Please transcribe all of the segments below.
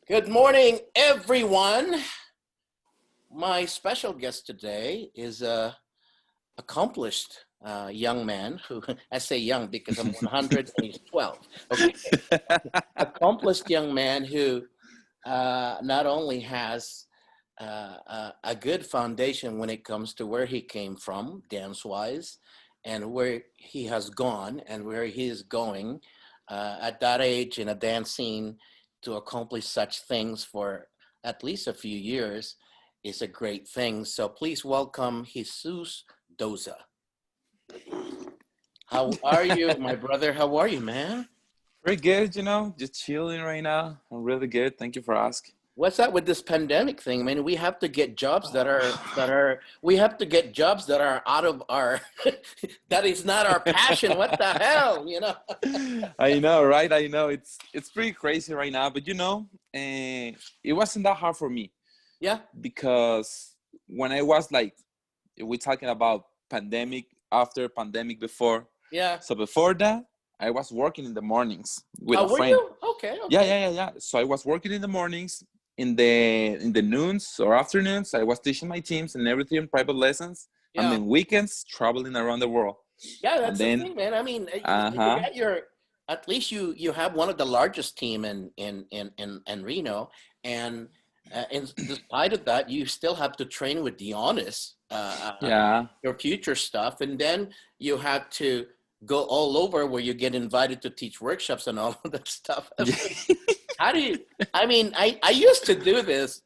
Good morning, everyone. My special guest today is a accomplished young man who, I say young because I'm 100 and he's 12. Okay, accomplished young man who not only has a good foundation when it comes to where he came from, dance-wise, and where he has gone and where he is going at that age in a dance scene to accomplish such things for at least a few years is a great thing. So please welcome Jesus Doza. How are you, my brother? How are you, man? Pretty good, just chilling right now. I'm really good. Thank you for asking. What's that with this pandemic thing? I mean, we have to get jobs we have to get jobs that are out of our that is not our passion. What the hell? I know, right? I know it's pretty crazy right now, but it wasn't that hard for me Yeah, because when I was like, we're talking about pandemic, after pandemic, before. yeah. So before that, I was working in the mornings with Oh, a were friend. you? Okay, Yeah, okay. yeah, yeah, yeah. So I was working in the mornings, in the noons or afternoons. I was teaching my teams and everything, private lessons, and Yeah. then weekends traveling around the world. Yeah, And that's the then, thing, man. I mean, you uh-huh, got your at least you have one of the largest team in Reno, and in despite of that, you still have to train with the honest yeah. your future stuff, and then you have to go all over where you get invited to teach workshops and all of that stuff. How do you? I mean, I used to do this,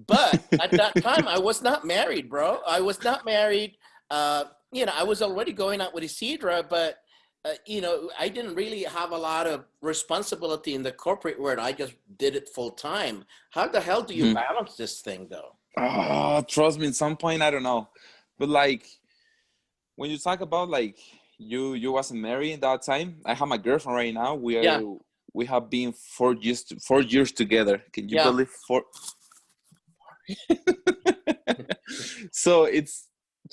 but at that time I was not married, bro. I was not married. I was already going out with Isidra, but I didn't really have a lot of responsibility in the corporate world. I just did it full time. How the hell do you Mhm. balance this thing, though? Oh, trust me, at some point, I don't know. But like, when you talk about like you wasn't married in that time, I have my girlfriend right now. Yeah, We have been 4 years together. Can you yeah, believe four? So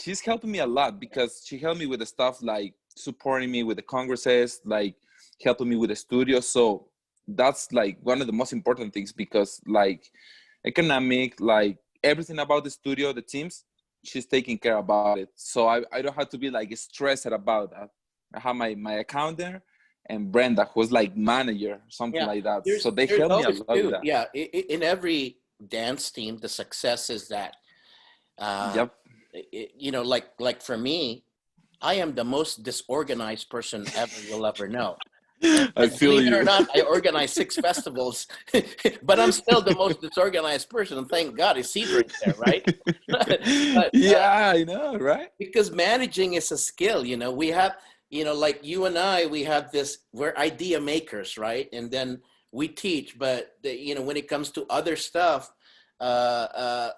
she's helping me a lot because she helped me with the stuff like supporting me with the congresses, like helping me with the studio. So that's like one of the most important things because like economic, like everything about the studio, the teams, she's taking care about it. So I don't have to be like stressed about that. I have my account there and Brenda, who's like manager, something yeah. like that. So There's they there's help me a always lot with two. that. Yeah, in every dance team, the success is that uh, Yep. like for me, I am the most disorganized person ever you'll ever know. And, I and feel believe it or you. not, I organized 6 festivals, but I'm still the most disorganized person. And thank God Isidro is there, right? but Yeah, I know, right? because managing is a skill, we have, like you and I, we have this, we're idea makers, right? And then we teach, but when it comes to other stuff,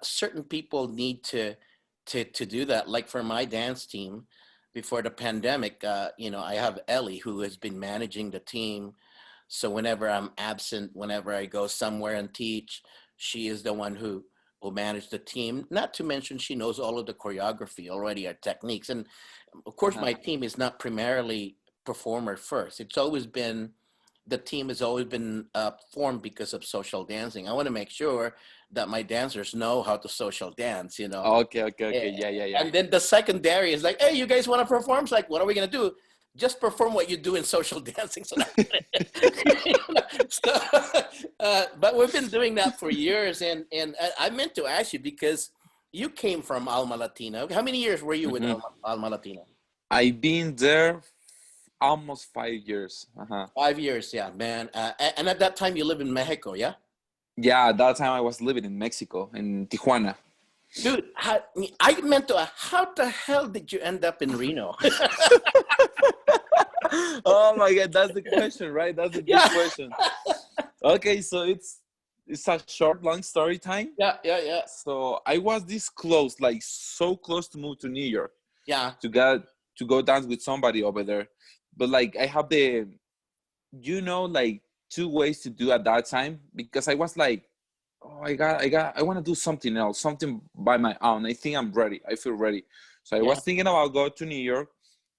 certain people need to do that. Like for my dance team, before the pandemic, I have Ellie who has been managing the team. So whenever I'm absent, whenever I go somewhere and teach, she is the one who manage the team. Not to mention she knows all of the choreography already, our techniques. And of course, my Uh-huh. team is not primarily performer first. It's always been the team has always been formed because of social dancing. I want to make sure that my dancers know how to social dance. Okay, okay, okay. Eh, Yeah, yeah, yeah. And then the secondary is like, hey, you guys want to perform? It's like, what are we gonna do? Just perform what you do in social dancing. So that's it. But we've been doing that for years, and I meant to ask you because you came from Alma Latina. How many years were you with Hmm. Alma Latina? I've been there almost 5 years. Uh-huh. 5 years, yeah, man. And at that time, you live in Mexico, yeah? Yeah, that time I was living in Mexico, in Tijuana. Dude, I meant to. How the hell did you end up in Reno? Oh my God, that's the question, right? That's a big Yeah, question. Okay, so it's a short, long story time. yeah, yeah, yeah, So I was this close, like so close to move to New York yeah, to get to go dance with somebody over there. But like I have like two ways to do at that time because I was like, oh, I want to do something else, something by my own. I think I'm ready. I feel ready. So I yeah. was thinking about go to New York,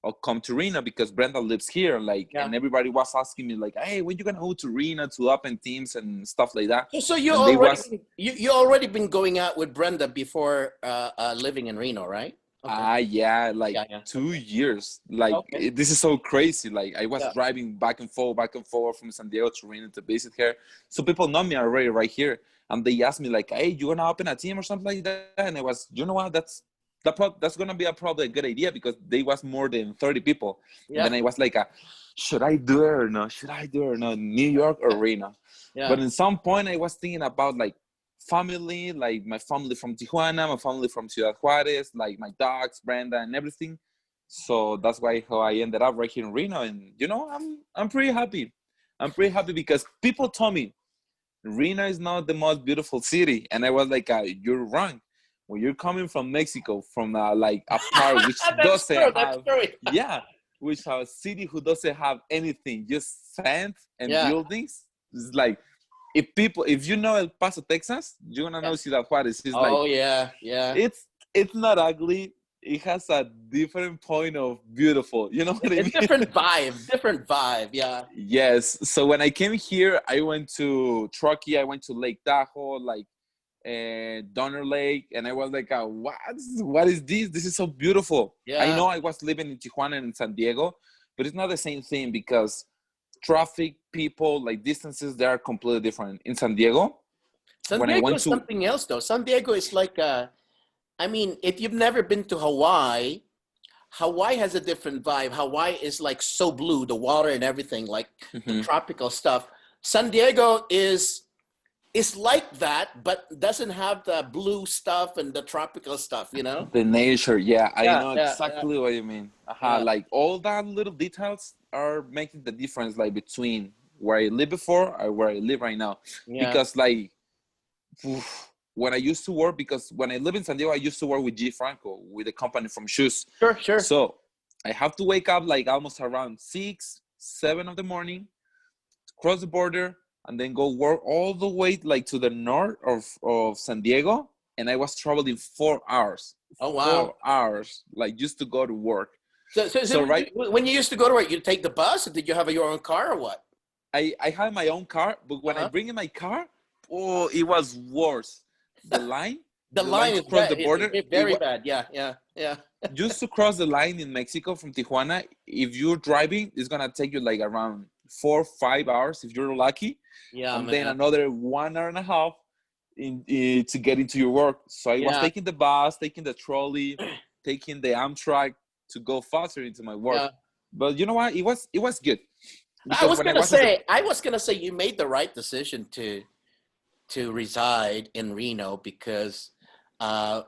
I'll come to Reno because Brenda lives here. Like, and everybody was asking me like, hey, when you gonna go to Reno to open teams and stuff like that? So you And they already was, you already been going out with Brenda before living in Reno, right? Okay. yeah, like Yeah. 2 years. Like Okay. this is so crazy. Like I was Yeah. driving back and forth from San Diego to Reno to visit her. So people know me already right here, and they asked me like, "Hey, you gonna open a team or something like that?" And I was, you know what? That's gonna be probably a good idea because they was more than 30 people. And Yeah. then I was like, should I do it or not? Should I do it or not? New York or Reno? Yeah. But in some point, I was thinking about like family, like my family from Tijuana, my family from Ciudad Juarez, like my dogs, Brenda, and everything. So that's why how I ended up right here in Reno, and you know, I'm pretty happy. I'm pretty happy because people told me Reno is not the most beautiful city, and I was like, you're wrong. When you're coming from Mexico, from like a part which That's doesn't true. That's have, true. yeah, which a city who doesn't have anything, just sand and Yeah. buildings. It's like if you know El Paso, Texas, you're gonna Yeah. know Ciudad Juarez. It's like Oh yeah. Yeah. it's not ugly. It has a different point of beautiful. You know what I A mean? different vibe. Different vibe. Yeah. Yes. So when I came here, I went to Truckee. I went to Lake Tahoe, like Donner Lake, and I was like, what is this? This is so beautiful. I Yeah. know I was living in Tijuana and in San Diego, but it's not the same thing because traffic, people, like distances, they are completely different. In San Diego, San when I Diego went is to, something else, though. San Diego is like, I mean, if you've never been to Hawaii, Hawaii has a different vibe. Hawaii is like so blue, the water and everything, like the Mhm, tropical stuff. San Diego is like that, but doesn't have the blue stuff and the tropical stuff, you know? the nature, yeah, I Yeah, know yeah, yeah, exactly what you mean. yeah, Like all that little details are making the difference, like between where I lived before and where I live right now. yeah. Because like when I used to work, because when I live in San Diego, I used to work with G Franco with a company from shoes. Sure, sure. So I have to wake up like almost around 6, 7 of the morning, cross the border, and then go work all the way like to the north of San Diego. And I was traveling 4 hours, Oh, wow. 4 hours, like just to go to work. So So right, when you used to go to work, you take the bus, or did you have your own car or what? I had my own car, but when I Uh-huh. bring in my car, oh, it was worse. The line, The the line line to is cross the bad. border, It's it very was bad. Yeah, yeah, yeah. just to cross the line in Mexico from Tijuana. If you're driving, it's gonna take you like around 4 or 5 hours if you're lucky, Yeah, and then man. another 1 hour and a half to get into your work. So I was Yeah, taking the bus, taking the trolley, taking the Amtrak to go faster into my work. yeah. But you know what? It was good because when I was at the I was gonna say you made the right decision to reside in Reno because uh,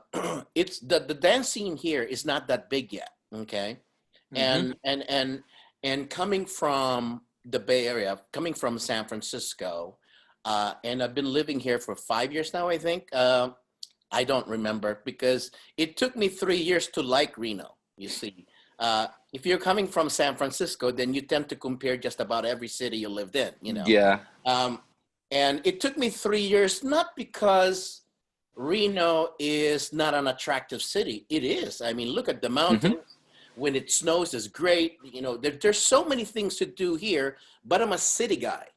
it's the dance scene here is not that big yet. Okay, Mhm. and coming from the Bay Area, coming from San Francisco, and I've been living here for 5 years now. I think I don't remember because it took me 3 years to like Reno. You see, if you're coming from San Francisco, then you tend to compare just about every city you lived in. You know. Yeah. Um, and it took me 3 years, not because Reno is not an attractive city. It is. I mean, look at the Mhm. mountains. When it snows, it's great. You know, there's so many things to do here, but I'm a city guy.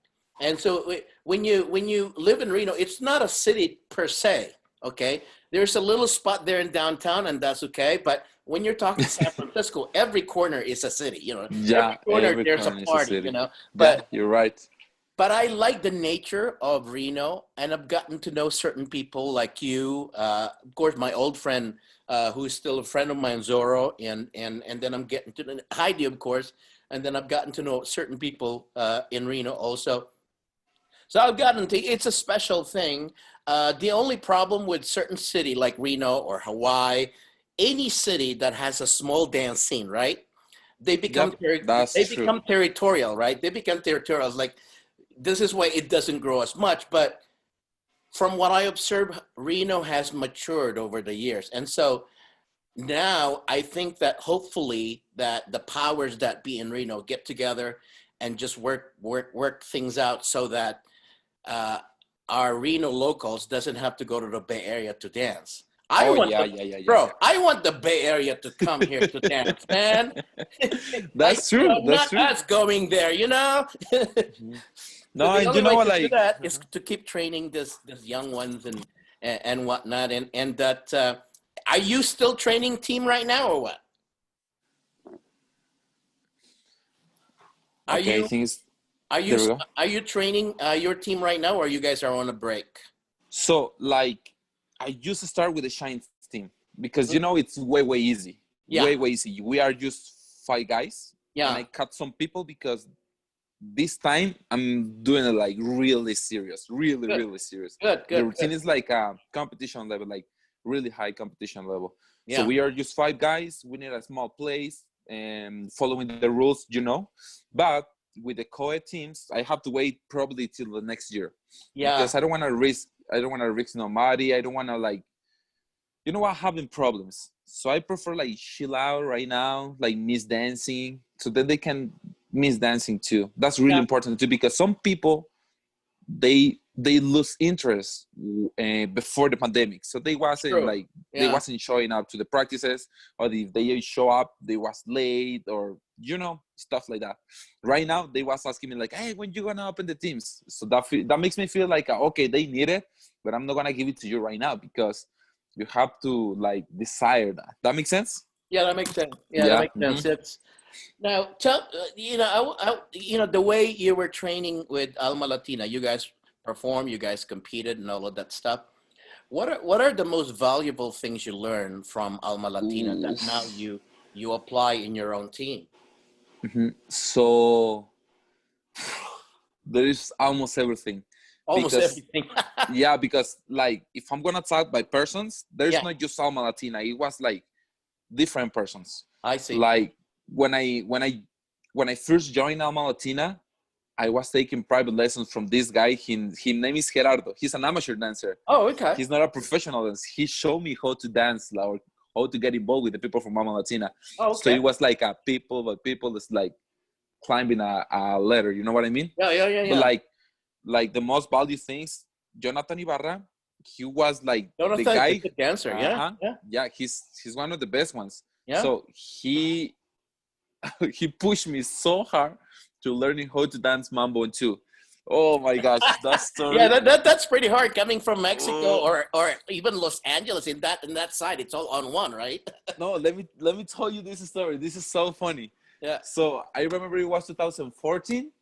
And so when you live in Reno, it's not a city per se. Okay. There's a little spot there in downtown, and that's okay. But when you're talking San Francisco, every corner is a city. You know, every Yeah, corner every there's a corner is a party, you city. know. Yeah, you're right. But I like the nature of Reno, and I've gotten to know certain people like you. Of course, my old friend, who's still a friend of mine, Zorro, and then I'm getting to know Heidi, of course, and then I've gotten to know certain people in Reno also. So I've gotten to. It's a special thing. The only problem with certain city like Reno or Hawaii, any city that has a small dance scene, right? They become Yep, that's they true. become territorial, right? They become territorial. It's like this is why it doesn't grow as much. But from what I observe, Reno has matured over the years. And so now I think that hopefully that the powers that be in Reno get together and just work things out so that uh, our Reno locals doesn't have to go to the Bay Area to dance. I Oh want yeah, the yeah, yeah, yeah. bro. I want the Bay Area to come here to dance, man. That's true. That's Not true. us going there, you know. Mhm. So No, the and only you way know, to do like, that is to keep training this young ones and whatnot. And that are you still training team right now or what? Are okay, I you think it's are you there we go. are you training your team right now, or you guys are on a break? So, like, I used to start with the Shine team because Mm, you know it's way easy, yeah, way easy. We are just five guys, and yeah, I cut some people because this time I'm doing it like really serious, good, really serious. good, The good, routine good. is like a competition level, like really high competition level. So Yeah, we are just five guys. We need a small place and following the rules, you know. But with the co-ed teams, I have to wait probably till the next year yeah, because I don't want to risk. I don't want to risk nobody. I don't want to like, you know what, having problems. So I prefer like chill out right now, like miss dancing, so that they can miss dancing too. That's really yeah. important too because some people they lose interest before the pandemic, so they wasn't True. like they Yeah. wasn't showing up to the practices, or if they show up, they was late or you know stuff like that. Right now, they was asking me like, "Hey, when you gonna open the teams?" So that makes me feel like okay, they need it, but I'm not gonna give it to you right now because you have to like desire that. That makes sense? Yeah, that makes sense. Yeah, that Yeah. makes sense. It's now tell you know you know the way you were training with Alma Latina. You guys performed, you guys competed, and all of that stuff. What are the most valuable things you learned from Alma Latina Ooh. that now you apply in your own team? So there is almost everything Almost because everything. yeah, because like if I'm gonna talk by persons, there's Yeah, not just Alma Latina. It was like different persons. I see. Like when I first joined Alma Latina, I was taking private lessons from this guy. His name is Gerardo. He's an amateur dancer. Oh, okay. He's not a professional dancer. He showed me how to dance, like how to get involved with the people from Alma Latina. Oh, So it okay. was like a people, but people is like climbing a ladder. You know what I mean? Yeah, yeah, yeah, But yeah. like the most valued things, Jonathan Ibarra, he was like the Jonathan is a guy. good dancer. Yeah, Uh-huh. yeah, Yeah, he's one of the best ones. yeah. So he he pushed me so hard to learning how to dance mambo too. Oh my gosh, that Yeah, story. that's pretty hard coming from Mexico Oh, or even Los Angeles in that side. It's all on one, right? no, let me tell you this story. This is so funny. Yeah. So I remember it was 2014,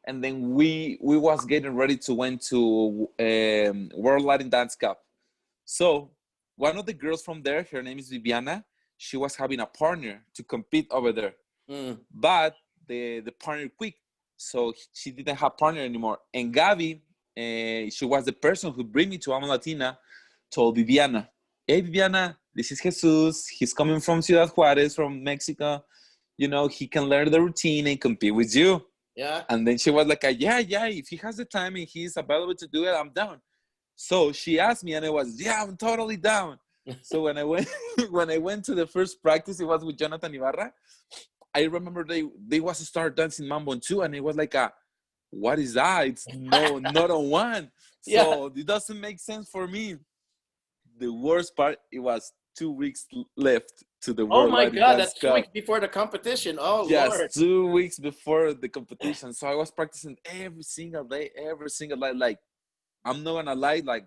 and then we was getting ready to went to World Latin Dance Cup. So one of the girls from there, her name is Viviana. She was having a partner to compete over there, Mm. but the partner quit, so she didn't have partner anymore. And Gabi, she was the person who bring me to Alma Latina, told Viviana, "Hey Viviana, this is Jesus. He's coming from Ciudad Juarez, from Mexico. You know, he can learn the routine and compete with you." Yeah. And then she was like, yeah, if he has the time and he's available to do it, I'm down. So she asked me, and I was, yeah, I'm totally down. So when I went, when I went to the first practice, it was with Jonathan Ibarra. I remember they was to start dancing mambo too, and it was like what is that? It's no, not on one. Yeah. So it doesn't make sense for me. The worst part, it was 2 weeks left to the Oh World my Latin God, Dance that's 2 weeks Cup. before the competition. Oh Lord. Just 2 weeks before the competition. So I was practicing every single day. Like, I'm not gonna lie, like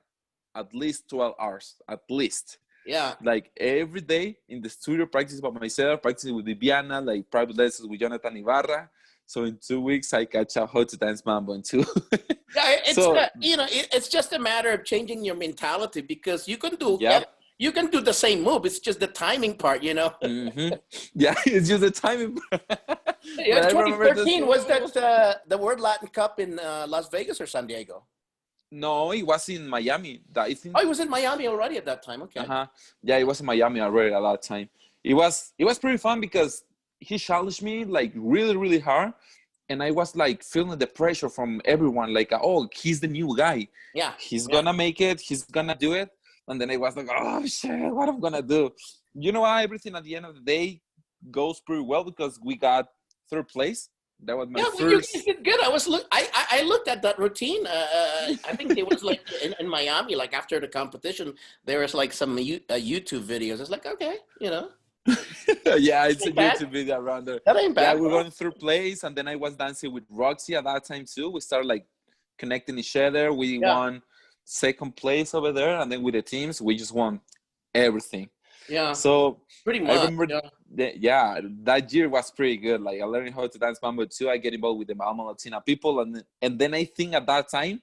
at least 12 hours, at least. Yeah. Like every day in the studio, practicing by myself, practicing with Viviana, like private lessons with Jonathan Ibarra. So in 2 weeks, I catch up how to dance mambo in two. Yeah, it's So it's just a matter of changing your mentality because yep. you can do the same move. It's just the timing part, you know. Mm-hmm. Yeah, it's just the timing. Yeah, But I remember this. 2014 was that the World Latin Cup in Las Vegas or San Diego? No, it was in Miami. I Oh, think. he was in Miami already at that time. Okay. Uh-huh. Yeah, it was in Miami already at that time. It was pretty fun because he challenged me like really hard, and I was like feeling the pressure from everyone. Like, oh, he's the new guy. Yeah. He's Yeah. gonna make it. He's gonna do it. And then I was like, oh shit, what I'm gonna do? You know what? Everything at the end of the day goes pretty well because we got third place. That was my Yeah, well, you guys first. did good. I looked at that routine. I think it was like in Miami, like after the competition, there was like some YouTube videos. It's like, okay, Yeah, that it's a ain't bad. YouTube video around there. That ain't Yeah, bad, we bro. run through plays, and then I was dancing with Roxy at that time too. We started like connecting each other. We Yeah, won second place over there, and then with the teams, we just won everything. yeah, So pretty I much. remember, Yeah, yeah, that year was pretty good. Like I learned how to dance mambo too. I get involved with the Alma Latina people, and then I think at that time,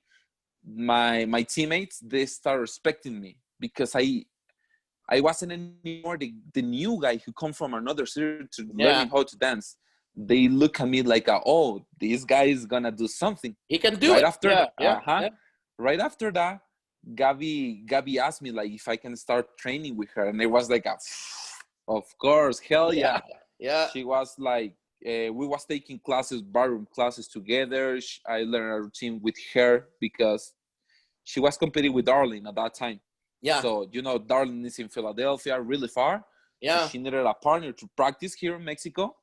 my teammates they start respecting me because I wasn't anymore the new guy who come from another city to yeah. learning how to dance. They look at me like, oh, this guy is gonna do something. He can do Right it. after Yeah, that, yeah, yeah, right after that, Gabby asked me like if I can start training with her, and it was like, of course, hell yeah, yeah. yeah, She was like, we was taking classes, barroom classes together. I learned a routine with her because she was competing with Darling at that time. yeah, So, Darling is in Philadelphia, really far. So yeah. she needed a partner to practice here in Mexico.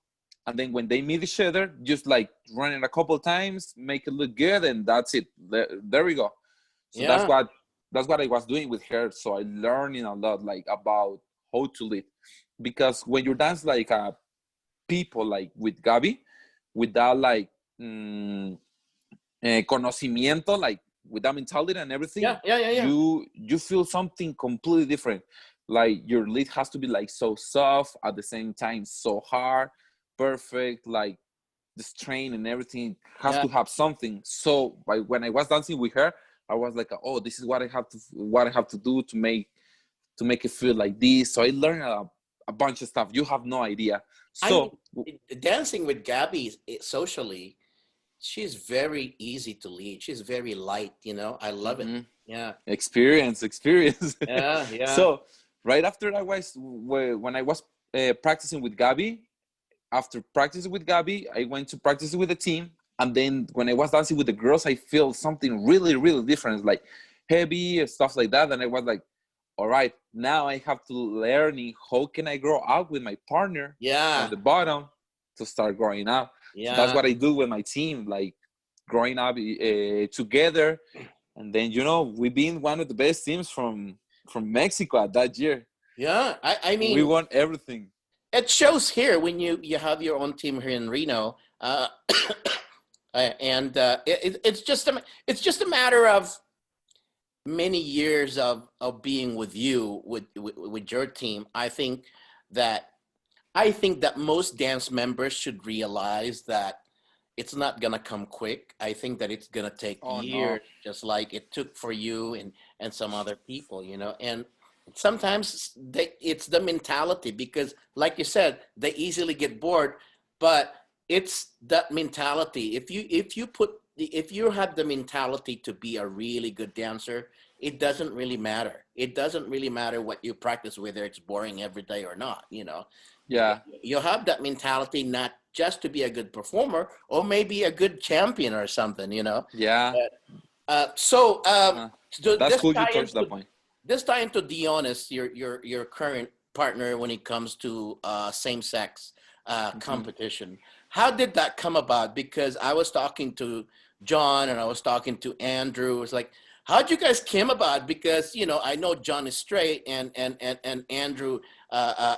And then when they meet each other, just like running a couple times, make it look good, and that's it. There we go. So Yeah. that's what I was doing with her. So I learning a lot like about how to lead. Because when you dance like people like with Gabi, with that like conocimiento, like with that mentality and everything, Yeah, yeah, yeah, yeah. you feel something completely different. Like your lead has to be like so soft at the same time, so hard, perfect, like the strain and everything has Yeah. to have something. So when I was dancing with her, I was like, oh, this is what I have to do to make it feel like this. So I learned a bunch of stuff. You have no idea. I mean, So dancing with Gabby socially, she's very easy to lead. She's very light, I love it. mhm, Yeah. experience. Yeah, yeah. So right after when I was practicing with Gabby, after practicing with Gabby, I went to practice with the team. And then when I was dancing with the girls, I feel something really, really different, like heavy and stuff like that. And I was like, all right, now I have to learn how can I grow up with my partner from Yeah. the bottom to start growing up. So that's Yeah. what I do with my team, like growing up together. And then, we've been one of the best teams from Mexico at that year. Yeah. I We mean, won everything. it shows here when you have your own team here in Reno. And it's just a matter of many years of being with you with your team. That I think that most dance members should realize that it's not gonna come quick. I think that it's gonna take Oh no. years, just like it took for you and some other people, And sometimes it's the mentality because, like you said, they easily get bored, but it's that mentality. If you have the mentality to be a really good dancer, it doesn't really matter. It doesn't really matter what you practice, whether it's boring every day or not. Yeah. You have that mentality not just to be a good performer or maybe a good champion or something. Yeah. So Uh-huh. That's cool you touched that point. this tie into Dionys, your current partner when it comes to same sex Mm-hmm. competition. How did that come about? Because I was talking to John and I was talking to Andrew. It's like, how'd you guys came about? Because I know John is straight and Andrew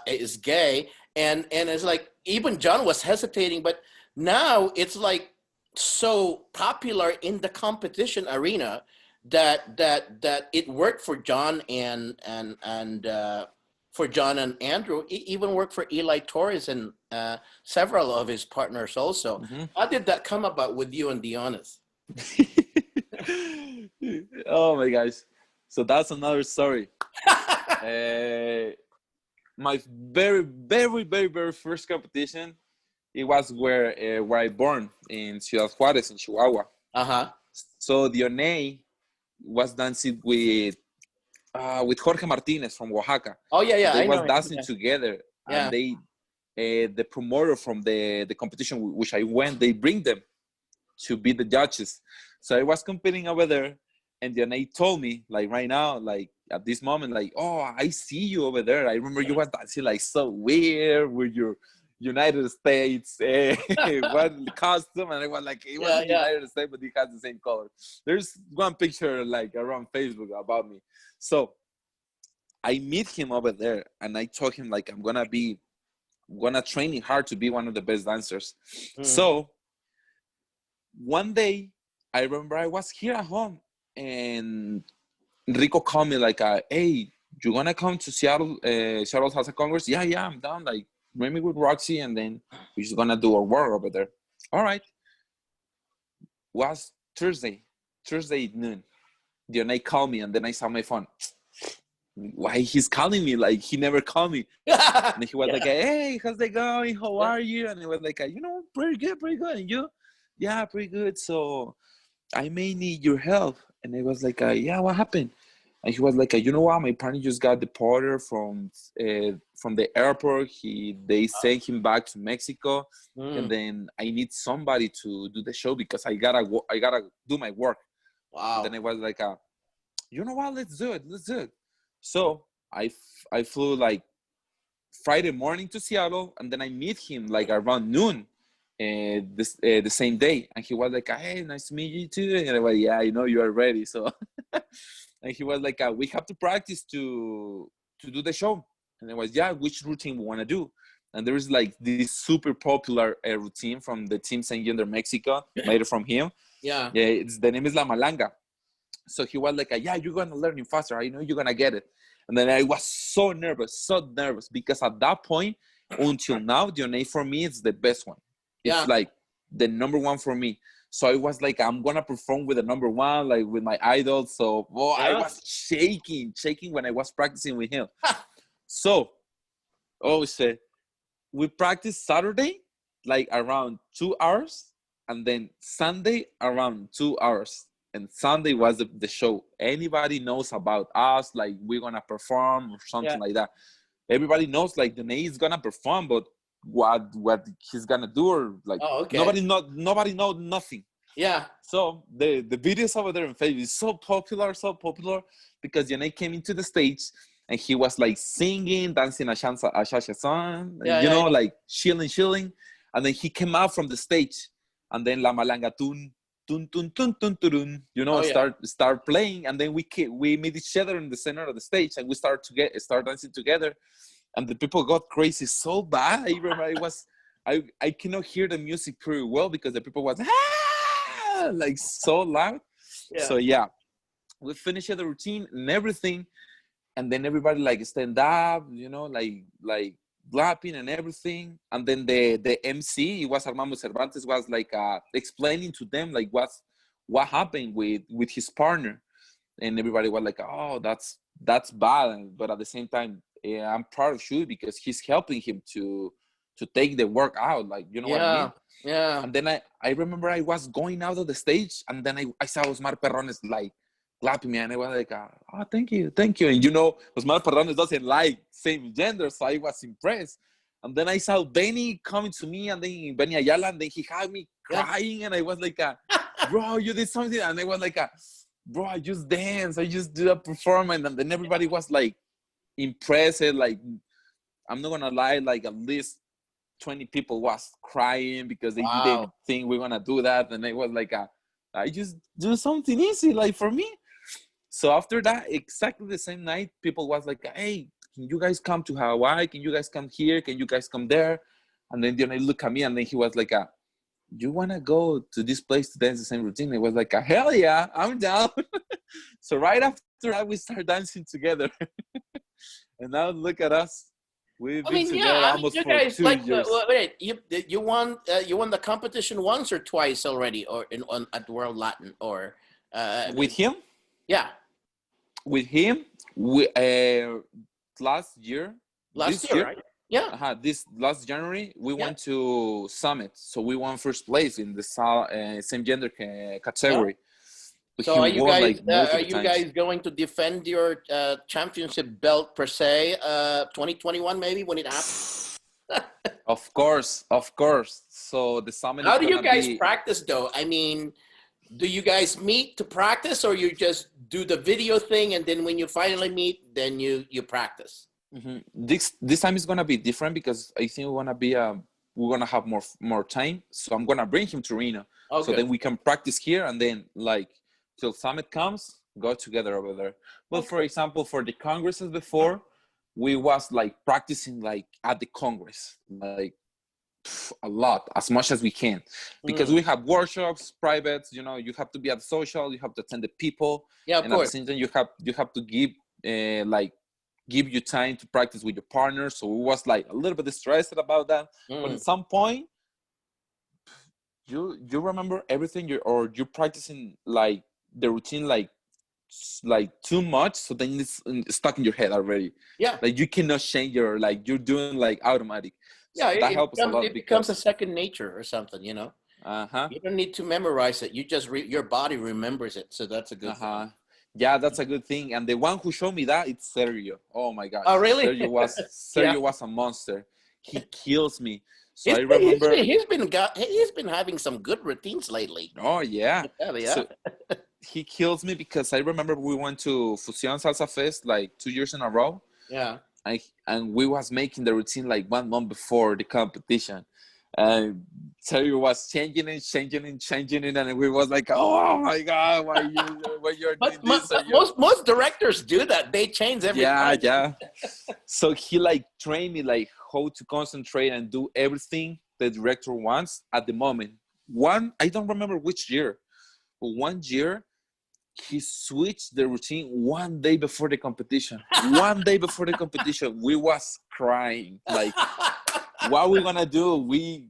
is gay, and it's like even John was hesitating, but now it's like so popular in the competition arena that it worked for John and for John and Andrew. It even worked for Eli Torres and several of his partners also. Mm-hmm. How did that come about with you and Dionys? Oh my gosh. So that's another story. My very, very, very, very first competition, it was where I born in Ciudad Juarez in Chihuahua. Uh-huh. So Dionay was dancing with Jorge Martinez from Oaxaca. Oh yeah, So yeah, they I was know him. dancing Yeah. together, and Yeah. the promoter from the competition which I went, they bring them to be the judges. So I was competing over there, and then they told me, like right now, like at this moment, like, oh, I see you over there. I remember you was dancing like so weird with United States, one costume, and I was like, it wasn't United States, but it has the same color. There's one picture like around Facebook about me. So I meet him over there, and I told him like I'm gonna train hard to be one of the best dancers. So one day, I remember I was here at home, and Rico called me like, "Hey, you gonna come to Seattle Salsa Congress?" Yeah, I'm down. Like, bring me with Roxy, and then we're just gonna do our work over there. All right. Was Thursday at noon. They called me, and then I saw my phone. Why he's calling me? Like, he never called me. And he was like, "Hey, how's it going? How are you?" And I was like, pretty good. And you? Yeah, pretty good. So I may need your help. And I was like, yeah, what happened? And he was like, you know what? My partner just got deported from the airport. They sent him back to Mexico, and then I need somebody to do the show because I gotta do my work. Wow. And then I was like, you know what? Let's do it. So I flew like Friday morning to Seattle, and then I meet him like around noon. The same day, and he was like, "Hey, nice to meet you too." And I was like, "Yeah, you are ready." So, and he was like, "We have to practice to do the show." And I was, "Yeah, which routine we want to do?" And there is like this super popular routine from the team St. Gender Mexico, made it from him. Yeah, the name is La Malanga. So he was like, "Yeah, you're gonna learn it faster. I know you're gonna get it." And then I was so nervous because at that point, until now, the name for me is the best one. It's like the number one for me. So I was like, I'm gonna perform with the number one, like with my idol. So I was shaking when I was practicing with him. So, shit. We practiced Saturday, like around 2 hours, and then Sunday around 2 hours. And Sunday was the show. Anybody knows about us, like we're gonna perform or something like that. Everybody knows like the Nate is gonna perform, but what he's gonna do, or like nobody know nothing. Yeah. So the videos over there in Facebook is so popular because Yannick came into the stage and he was like singing, dancing a Shasha song, like chilling, and then he came out from the stage, and then La Malanga tun tun tun tun tun tun, start playing, and then we meet each other in the center of the stage, and we start dancing together. And the people got crazy so bad. I remember I cannot hear the music pretty well because the people was like so loud. Yeah. So we finished the routine and everything, and then everybody like stand up, like clapping and everything. And then the MC, it was Armando Cervantes, was like explaining to them like what happened with his partner, and everybody was like, "Oh, that's bad," but at the same time, I'm proud of Shu because he's helping him to take the work out, like what I mean. Yeah. And then I remember I was going out of the stage, and then I saw Osmar Perrones like clapping me, and I was like, "Oh, thank you." And Osmar Perrones doesn't like same gender, so I was impressed. And then I saw Benny coming to me, and then Benny Ayala, and then he had me crying, and I was like, "Bro, you did something," and I was like, "Bro, I just danced, I just did a performance," and then everybody was like impressed. Like, I'm not gonna lie, like at least 20 people was crying because they didn't think we're gonna do that, and it was like I just do something easy like for me. So after that, exactly the same night, people was like, "Hey, can you guys come to Hawaii? Can you guys come here? Can you guys come there?" And then they look at me, and then he was like, "You wanna go to this place to dance the same routine?" It was like, "Hell yeah, I'm down." So right after that, we started dancing together. And now look at us. We've been together almost you for guys 2 years. Wait, you won the competition once or twice already, or at World Latin, or with him? Yeah. With him, we last year, right? Yeah. This last January, we went to Summit, so we won first place in the same gender category. So are you guys going to defend your championship belt per se 2021 maybe when it happens? Of course. So the Summit. How do you guys practice though? I mean, do you guys meet to practice, or you just do the video thing and then when you finally meet, then you practice? Mm-hmm. This time is gonna be different because I think we wanna be we're gonna have more time. So I'm gonna bring him to Reno. Oh, So good. then we can practice here, and then like till summit comes, go together over there. But for example, for the congresses before, we was like practicing like at the congress, like a lot, as much as we can, because we have workshops, privates. You know, you have to be at social, you have to attend the people, Yeah, of and at the course. same time, you have to give like give you time to practice with your partner. So we was like a little bit stressed about that. But at some point, you remember everything you're practicing like the routine like too much, so then it's stuck in your head already. Yeah. Like you cannot change your, like you're doing like automatic. So Yeah, that helps a lot it becomes a because second nature or something, you know. You don't need to memorize it. You just your body remembers it, so that's a good thing. Yeah, that's a good thing. And the one who showed me that, it's Sergio. Oh my gosh, Oh, really? Yeah. Sergio was a monster. He kills me. So I remember He's been having some good routines lately. oh yeah. Yeah. So he kills me because I remember we went to Fusion Salsa Fest like 2 years in a row. Yeah. And we was making the routine like 1 month before the competition. And Sergio was changing it, and we was like, oh my god, why you're doing this? But most directors do that. They change every time. Yeah. So he like trained me like how to concentrate and do everything the director wants at the moment. I don't remember which year, but 1 year he switched the routine 1 day before the competition. 1 day before the competition, we was crying like, what we gonna do? We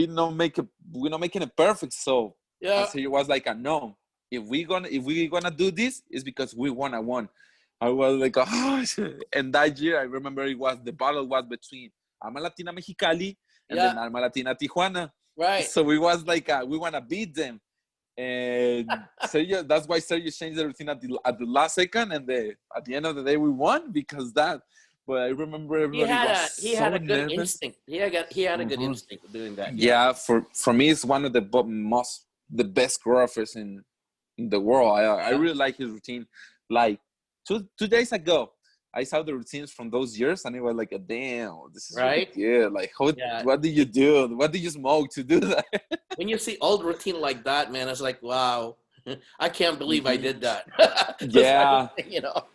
not making it perfect. So Yeah. and so it was like a no. If we gonna do this, it's because we wanna won. I was like, oh, and that year I remember the battle was between Alma Latina Mexicali and then Alma Latina Tijuana. Right. So we was like, we wanna beat them. And Sergio, that's why Sergio changed the routine at the last second, and at the end of the day we won because that. But I remember everybody he had a good nervous. instinct. He had a good instinct doing that. Yeah, for me, it's one of the best choreographers in the world. I really like his routine. Like 2 days ago, I saw the routines from those years, and it was like, damn, this is right. Yeah, like what did you do? What did you smoke to do that? When you see old routine like that, man, it's like, wow, I can't believe I did that. Yeah, you know.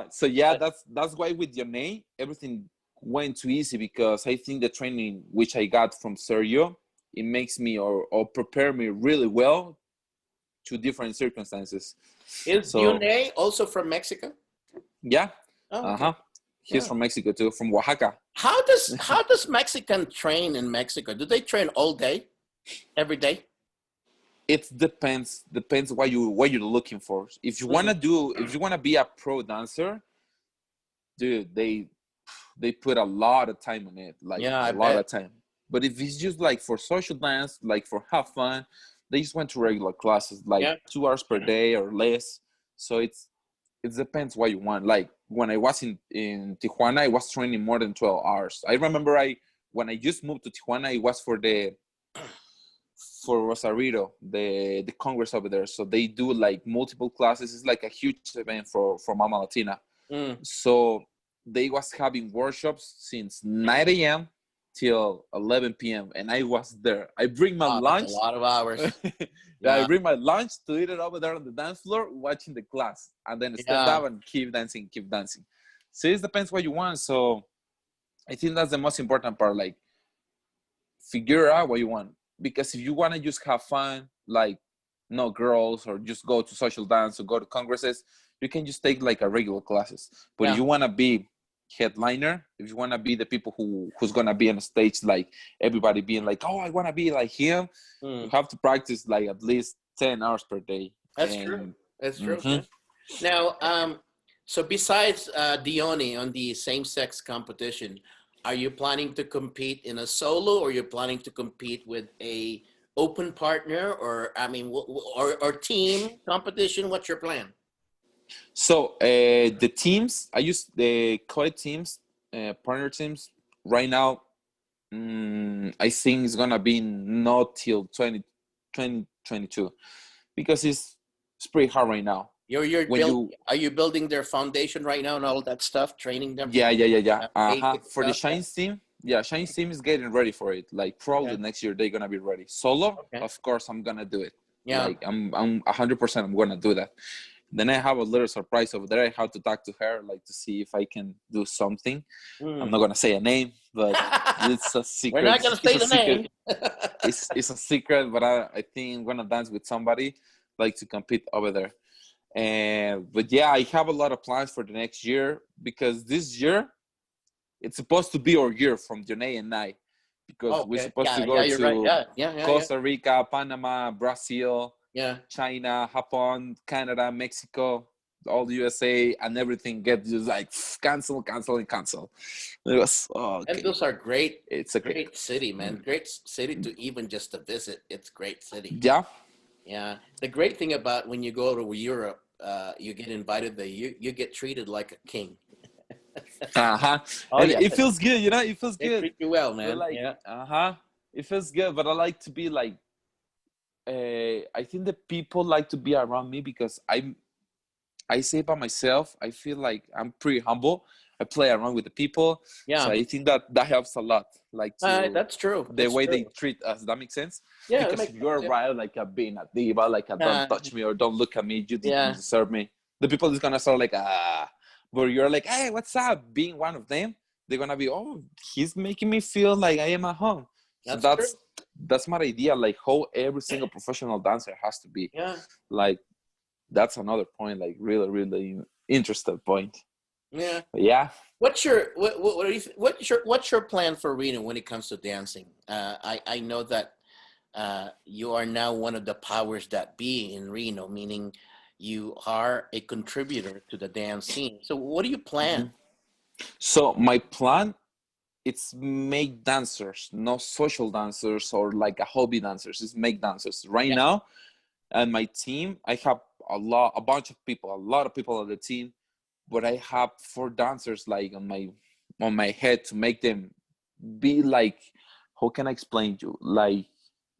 So yeah, that's why with Yone, everything went too easy because I think the training which I got from Sergio, it makes me or prepare me really well to different circumstances. Is Yone also from Mexico? Yeah. Oh, okay. He's from Mexico too, from Oaxaca. How does Mexican train in Mexico? Do they train all day, every day? It depends what you're looking for. If you wanna be a pro dancer, dude, they put a lot of time on it, like a lot of time. But if it's just like for social dance, like for have fun, they just went to regular classes, like 2 hours per day or less. So it depends what you want. Like when I was in Tijuana, I was training more than 12 hours. I remember when I just moved to Tijuana, it was for Rosarito, the Congress over there. So they do like multiple classes. It's like a huge event for Mama Latina. So they was having workshops since 9 a.m. till 11 p.m. and I was there. I bring my lunch. That's a lot of hours. I bring my lunch to eat it over there on the dance floor, watching the class, and then stand up and keep dancing. So it depends what you want. So I think that's the most important part. Like figure out what you want. Because if you want to just have fun, like no girls or just go to social dance or go to congresses, you can just take like a regular classes. But if you want to be headliner, if you want to be the people who's going to be on the stage, like everybody being like, oh, I want to be like him, you have to practice like at least 10 hours per day. That's true. Now, so besides Dione on the same-sex competition, are you planning to compete in a solo, or you're planning to compete with a open partner, or or team competition? What's your plan? So the teams, I use the college teams, partner teams. Right now, I think it's gonna be not till 2022 because it's pretty hard right now. Are you building their foundation right now and all that stuff, training them? Yeah. For the Shines team, Yeah, Chinese team is getting ready for it. Like probably Okay. next year they're gonna be ready. Solo, Okay. of course, I'm gonna do it. Yeah. Like I'm 100%. I'm gonna do that. Then I have a little surprise over there. I have to talk to her, like to see if I can do something. I'm not gonna say a name, but it's a We're secret. not gonna It's say a the secret. name. It's a secret. But I think I'm gonna dance with somebody, like to compete over there. And but yeah, I have a lot of plans for the next year because this year it's supposed to be our year from Janae and I, because we're Okay. supposed to Yeah. go Yeah. You're right. to Yeah. Yeah. Yeah. Yeah. Costa Rica, Panama, Brazil, Yeah. China, Japan, Canada, Mexico, all the USA, and everything get just like cancel, cancel, and cancel. It was And okay. those are great, It's okay. great city, man. Great city to even just to visit. It's great city. Yeah. Yeah. The great thing about when you go to Europe, you get invited there. You get treated like a king. Uh-huh. Oh And yeah. it feels good, you know, it feels They good. treat you well, But man. like, Yeah. it feels good. But I like to be like, I think the people like to be around me because I say by myself, I feel like I'm pretty humble. I play around with the people. So Yeah. I think that helps a lot. Like to That's true. the That's way they true. treat us. That makes sense? Yeah, that Because makes if sense. you're Yeah. right, like being a diva, like don't Uh, touch me or don't look at me, you didn't yeah. deserve me. The people is gonna start like but you're like, hey, what's up? Being one of them, they're gonna be, oh, he's making me feel like I am at home. So That's true. that's my idea, like how every single professional dancer has to be. Yeah. Like that's another point, like really, really interesting point. Yeah. But yeah. What's your what do you what's your plan for Reno when it comes to dancing? I know that you are now one of the powers that be in Reno, meaning you are a contributor to the dance scene. So what do you plan? Mhm. So my plan, it's make dancers, not social dancers or like a hobby dancers. It's make dancers right Yeah. now. And my team, I have a bunch of people, a lot of people on the team, but I have 4 dancers like on my head to make them be like, how can I explain you? Like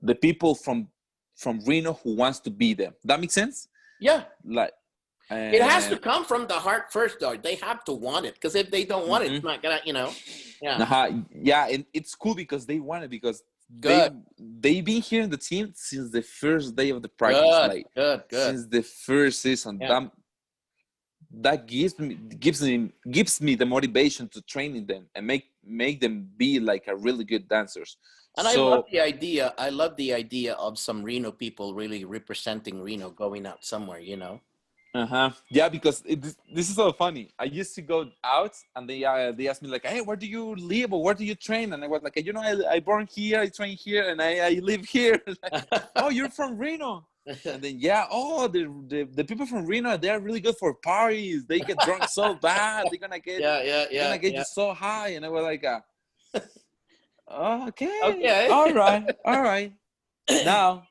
the people from Reno who wants to be them. That makes sense? Yeah. Like It has to and come from the heart first, though. They have to want it, because if they don't want it, mhm. it's not gonna, Yeah. Yeah, and it's cool because they want it because Good. they've been here in the team since the first day of the practice, Good. like Good. Good. since the first season. Yeah. That gives me the motivation to training them and make them be like a really good dancers. And I love So the idea. I love the idea of some Reno people really representing Reno going out somewhere, yeah, because this is so funny. I used to go out and they asked me like, hey, where do you live or where do you train? And I was like, I born here, I train here, and I live here. Like, oh, you're from Reno. And then the people from Reno, they're really good for parties. They get drunk so bad. They're gonna get Yeah. you so high. And I was like, okay, Okay. all right. Now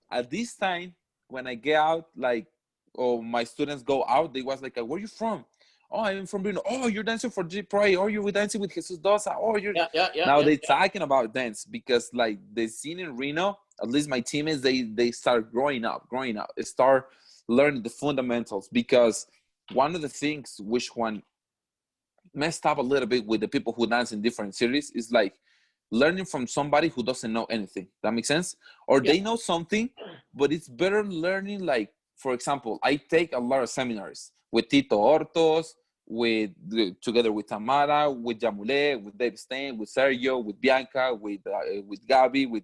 at this time when I get out, like, or my students go out, they was like, where you from? Oh, I'm from Reno. Oh, you're dancing for DProject. Oh, you're dancing with Jesus Doza. Oh, you're now they talking about dance because like the scene in Reno, at least my teammates, they start growing up, they start learning the fundamentals. Because one of the things which one messed up a little bit with the people who dance in different cities is like learning from somebody who doesn't know anything. That makes sense? Or Yeah. they know something, but it's better learning. Like, for example, I take a lot of seminars with Tito Hortos, together with Tamara, with Jamule, with Dave Stein, with Sergio, with Bianca, with Gabi, with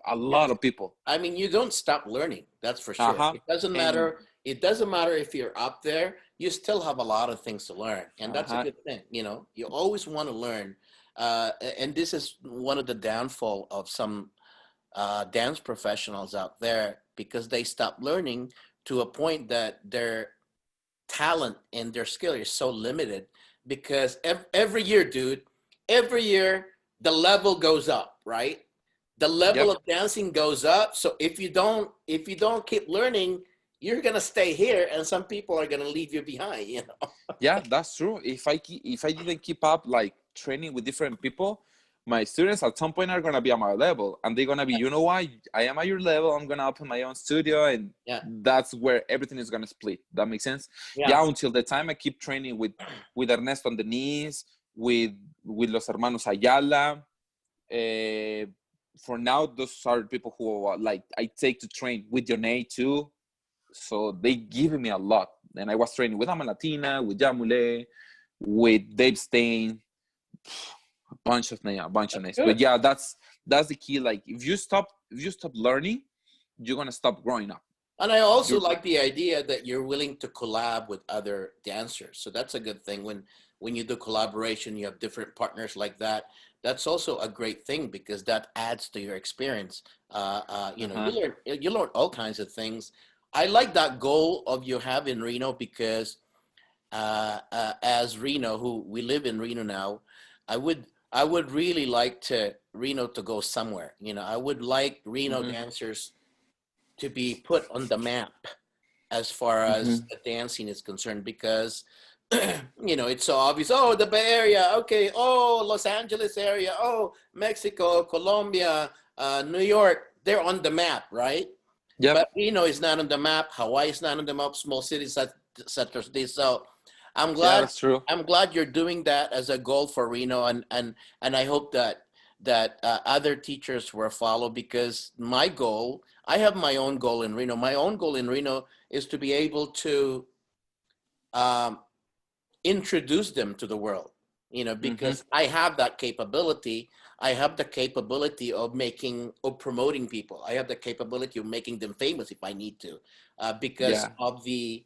a lot of people. I mean, you don't stop learning. That's for sure. It doesn't And matter. It doesn't matter if you're up there. You still have a lot of things to learn, and that's a good thing. You always want to learn. And this is one of the downfall of some dance professionals out there, because they stop learning to a point that their talent and their skill is so limited. Because every year, dude, every year the level goes up, right? The level of dancing goes up. So if you don't keep learning, you're gonna stay here, and some people are gonna leave you behind. Yeah, that's true. If I didn't keep up like training with different people, my students at some point are gonna be at my level, and they're gonna be, you know what, I am at your level. I'm gonna open my own studio, and that's where everything is gonna split. That makes sense. Yeah. Until the time I keep training with Ernesto on the knees, with Los Hermanos Ayala. For now, those are people who are, like, I take to train with Jonay too. So they give me a lot. And I was training with Ama Latina, with Jamule, with Dave Stain, a bunch of names. But yeah, that's the key. Like, if you stop learning, you're gonna stop growing up. And I also like the idea that you're willing to collab with other dancers. So that's a good thing. When you do collaboration, you have different partners like that. That's also a great thing because that adds to your experience. You know, you learn all kinds of things. I like that goal of you have in Reno because as Reno, who we live in Reno now, I would really like Reno to go somewhere. You know, I would like Reno dancers to be put on the map as far as the dancing is concerned because you know, it's so obvious. Oh, the Bay Area. Okay. Oh, Los Angeles area. Oh, Mexico, Colombia, New York. They're on the map, right? Yeah. But Reno is not on the map. Hawaii is not on the map. Small cities, such as this. So I'm glad. Yeah, that's true. I'm glad you're doing that as a goal for Reno, and I hope that other teachers will follow because my goal. I have my own goal in Reno. My own goal in Reno is to be able to introduce them to the world, you know, because I have that capability. I have the capability of promoting people. I have the capability of making them famous if I need to, because of the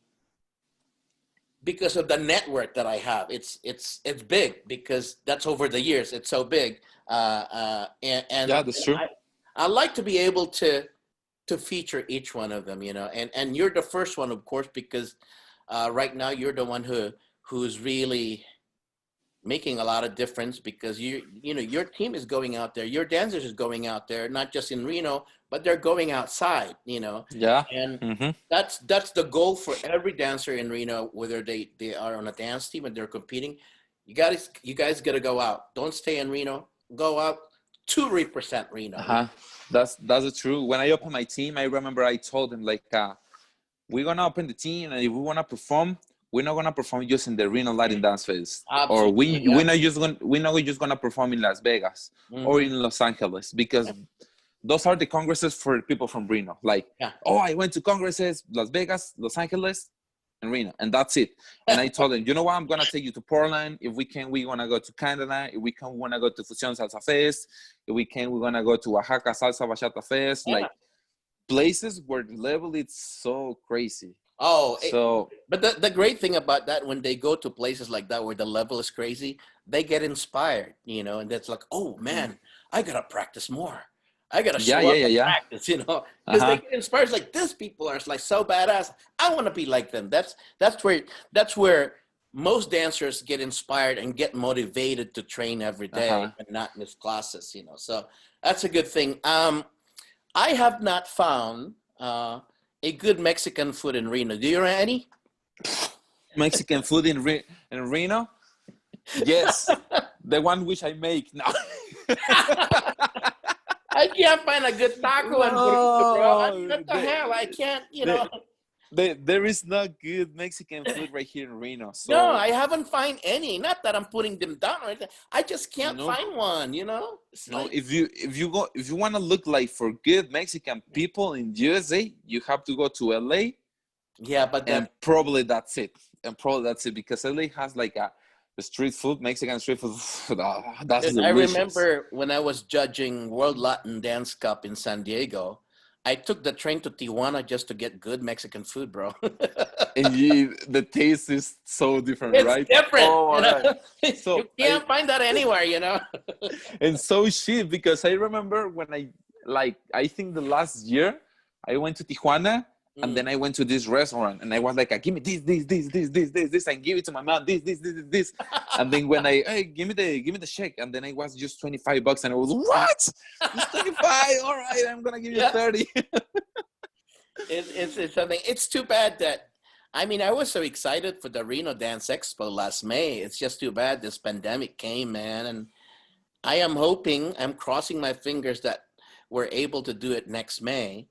network that I have. It's big because that's over the years. It's so big, and yeah, that's true. I like to be able to feature each one of them, you know, and you're the first one, of course, because right now you're the one who's really making a lot of difference because you know your team is going out there, your dancers is going out there, not just in Reno, but they're going outside, you know. Yeah. And that's the goal for every dancer in Reno, whether they are on a dance team and they're competing. You guys got to go out. Don't stay in Reno. Go out to represent Reno. That's true. When I opened my team, I remember I told them, like, we're gonna open the team, and if we wanna perform, we're not gonna perform just in the Reno Latin Dance Fest, or we're not just gonna perform in Las Vegas or in Los Angeles, because those are the congresses for people from Reno. Like, oh, I went to congresses, Las Vegas, Los Angeles, and Reno, and that's it. And I told them, you know what? I'm gonna take you to Portland. If we can, we wanna go to Canada. If we can, we wanna go to Fusion Salsa Fest. If we can, we're gonna go to Oaxaca Salsa Bachata Fest. Like, places where the level is so crazy. Oh, so but the great thing about that, when they go to places like that where the level is crazy, they get inspired, you know, and that's like, oh man, I gotta practice more. I gotta show up and practice, you know, because they get inspired. It's like, these people are like so badass. I want to be like them. That's where most dancers get inspired and get motivated to train every day and not miss classes, you know. So that's a good thing. I have not found a good Mexican food in Reno. Do you know any? Mexican food in Reno? Yes, the one which I make now. I can't find a good taco and burrito, bro. I mean, what the hell? I can't, you know. There is no good Mexican food right here in Reno. So. No, I haven't found any. Not that I'm putting them down or anything. I just can't find one, you know. If you want to look like for good Mexican people in USA, you have to go to LA. Yeah, but probably that's it. Because LA has like a street food, Mexican street food. That's delicious. I remember when I was judging World Latin Dance Cup in San Diego, I took the train to Tijuana just to get good Mexican food, bro. And the taste is so different, right? It's different. Oh, you know? So you can't find that anywhere, you know. And so cheap, because I remember when I think the last year I went to Tijuana. And then I went to this restaurant and I was like, give me this, and give it to my mom, this. And then when give me the check. And then it was just $25 and I was, what? It's 25. All right, I'm going to give you 30. It's something. It's too bad that, I mean, I was so excited for the Reno Dance Expo last May. It's just too bad this pandemic came, man. And I'm crossing my fingers that we're able to do it next May.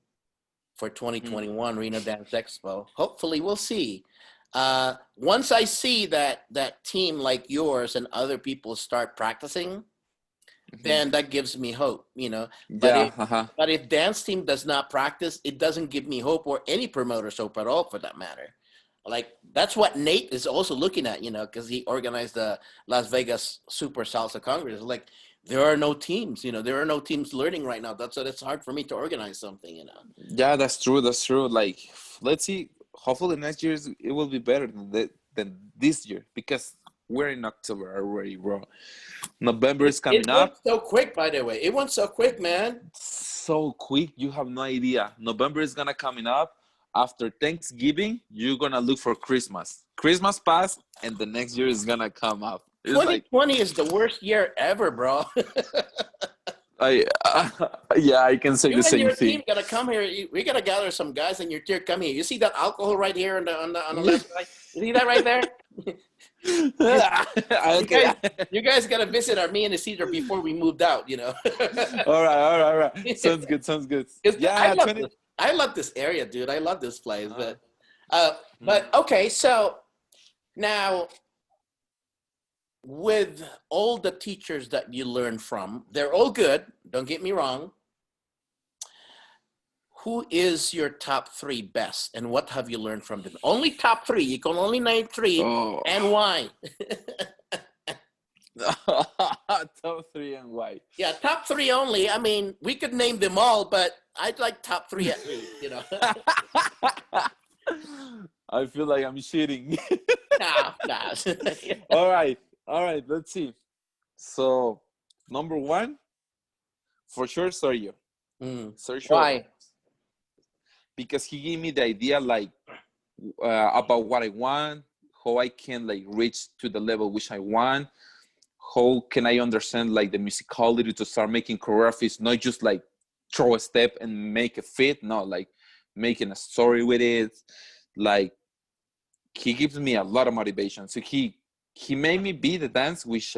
For 2021 Reno Dance Expo. Hopefully we'll see. Once I see that team like yours and other people start practicing, then that gives me hope, you know. But Yeah. if dance team does not practice, it doesn't give me hope, or any promoter's hope at all, for that matter. Like, that's what Nate is also looking at, you know, because he organized the Las Vegas Super Salsa Congress. Like, there are no teams, you know, there are no teams learning right now. That's what, it's hard for me to organize something, you know. Yeah, that's true. That's true. Like, let's see. Hopefully next year it will be better than this year, because we're in October already, bro. November is It coming went up. so quick, by the way. It went so quick, man. So quick, you have no idea. November is gonna coming up. After Thanksgiving, you're gonna look for Christmas. Christmas passed, and the next year is gonna come up. It's like 2020 is the worst year ever, bro. I, yeah, I can say You the and same your team thing. gotta come here. We gotta gather some guys in your tier. Come here. You see that alcohol right here on the left side? You see that right there? Okay. You guys gotta visit our me and Isidro before we moved out. You know. All right. Sounds good. Sounds good. I Yeah, love 20. this. I love this area, dude. I love this place. But okay. So now, with all the teachers that you learn from, they're all good. Don't get me wrong. Who is your top 3 best, and what have you learned from them? Only top 3. You can only name 3, Oh. and why? Top 3 and why? Yeah, top 3 only. I mean, we could name them all, but I'd like top 3 at least, you know. I feel like I'm cheating. Nah. All right. Let's see. So, number 1, for sure, Sergio. Sergio. Why? Because he gave me the idea, like, about what I want, how I can, like, reach to the level which I want, how can I understand, like, the musicality to start making choreographies, not just like throw a step and make a fit, no, like making a story with it. Like, he gives me a lot of motivation. So he made me be the dance which